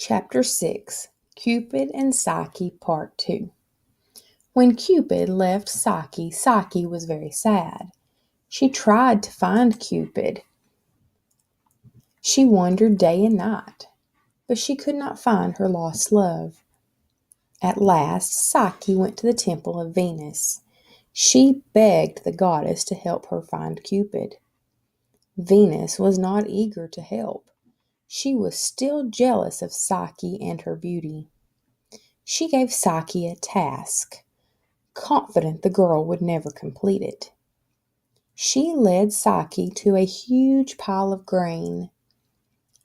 Chapter 6 Cupid and Psyche Part 2. When Cupid left Psyche, Psyche was very sad. She tried to find Cupid. She wandered day and night, but she could not find her lost love. At last, Psyche went to the temple of Venus. She begged the goddess to help her find Cupid. Venus was not eager to help. She was still jealous of Psyche and her beauty. She gave Psyche a task, confident the girl would never complete it. She led Psyche to a huge pile of grain.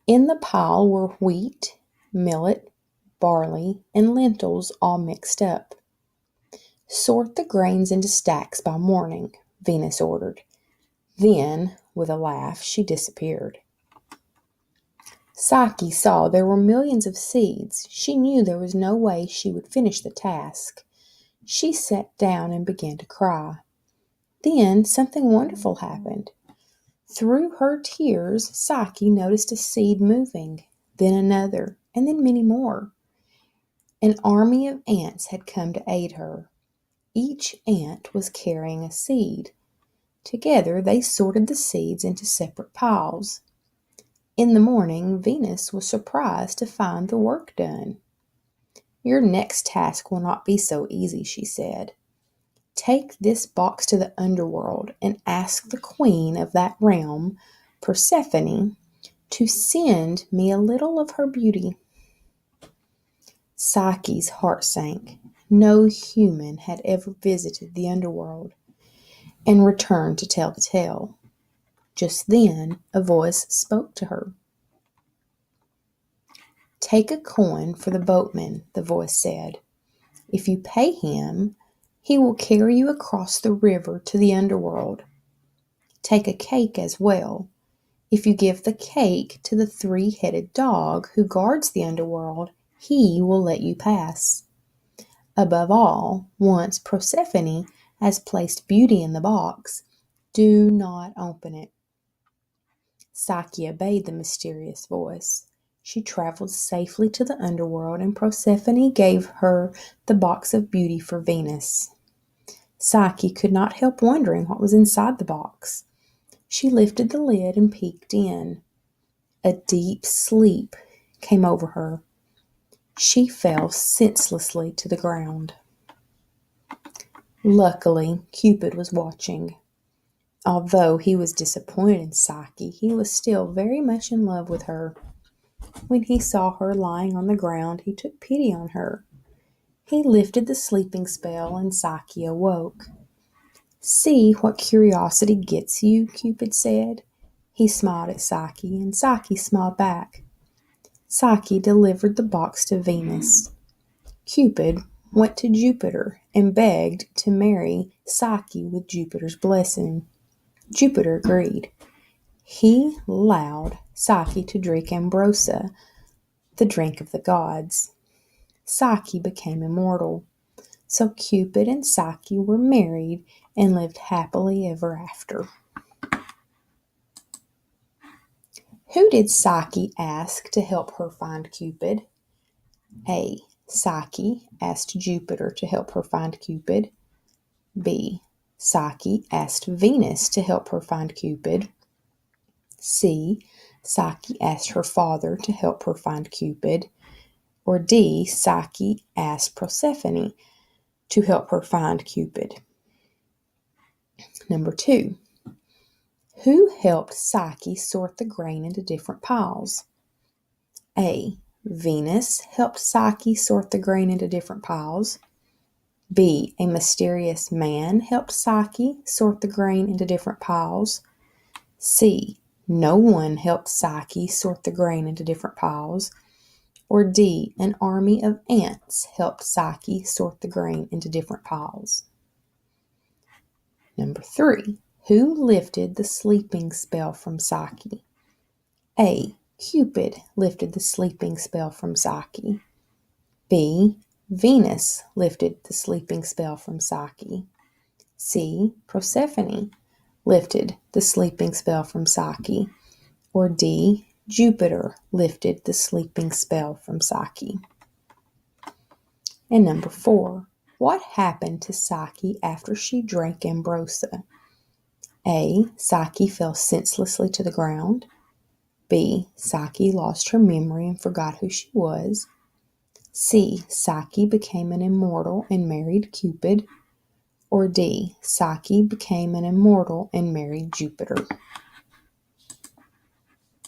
In the pile were wheat, millet, barley, and lentils all mixed up. "Sort the grains into stacks by morning," Venus ordered. Then, with a laugh, she disappeared. Psyche saw there were millions of seeds. She knew there was no way she would finish the task. She sat down and began to cry. Then something wonderful happened. Through her tears, Psyche noticed a seed moving, then another, and then many more. An army of ants had come to aid her. Each ant was carrying a seed. Together they sorted the seeds into separate piles. In the morning, Venus was surprised to find the work done. "Your next task will not be so easy," she said. "Take this box to the underworld and ask the queen of that realm, Persephone, to send me a little of her beauty." Psyche's heart sank. No human had ever visited the underworld and returned to tell the tale. Just then, a voice spoke to her. "Take a coin for the boatman," the voice said. "If you pay him, he will carry you across the river to the underworld. Take a cake as well. If you give the cake to the three-headed dog who guards the underworld, he will let you pass. Above all, once Persephone has placed beauty in the box, do not open it." Psyche obeyed the mysterious voice. She traveled safely to the underworld, and Persephone gave her the box of beauty for Venus. Psyche could not help wondering what was inside the box. She lifted the lid and peeked in. A deep sleep came over her. She fell senselessly to the ground. Luckily, Cupid was watching. Although he was disappointed in Psyche, he was still very much in love with her. When he saw her lying on the ground, he took pity on her. He lifted the sleeping spell, and Psyche awoke. "See what curiosity gets you," Cupid said. He smiled at Psyche, and Psyche smiled back. Psyche delivered the box to Venus. Cupid went to Jupiter and begged to marry Psyche with Jupiter's blessing. Jupiter agreed. He allowed Psyche to drink ambrosia, the drink of the gods. Psyche became immortal. So Cupid and Psyche were married and lived happily ever after. Who did Psyche ask to help her find Cupid? A. Psyche asked Jupiter to help her find Cupid. B. Psyche asked Venus to help her find Cupid. C. Psyche asked her father to help her find Cupid. Or D. Psyche asked Persephone to help her find Cupid. Number 2. Who helped Psyche sort the grain into different piles? A. Venus helped Psyche sort the grain into different piles. B. A mysterious man helped Psyche sort the grain into different piles. C. No one helped Psyche sort the grain into different piles. Or D. An army of ants helped Psyche sort the grain into different piles. Number 3. Who lifted the sleeping spell from Psyche? A. Cupid lifted the sleeping spell from Psyche. B. Venus lifted the sleeping spell from Psyche. C. Persephone lifted the sleeping spell from Psyche. Or D. Jupiter lifted the sleeping spell from Psyche. And number 4, what happened to Psyche after she drank ambrosia? A. Psyche fell senselessly to the ground. B. Psyche lost her memory and forgot who she was. C. Psyche became an immortal and married Cupid. Or D. Psyche became an immortal and married Jupiter.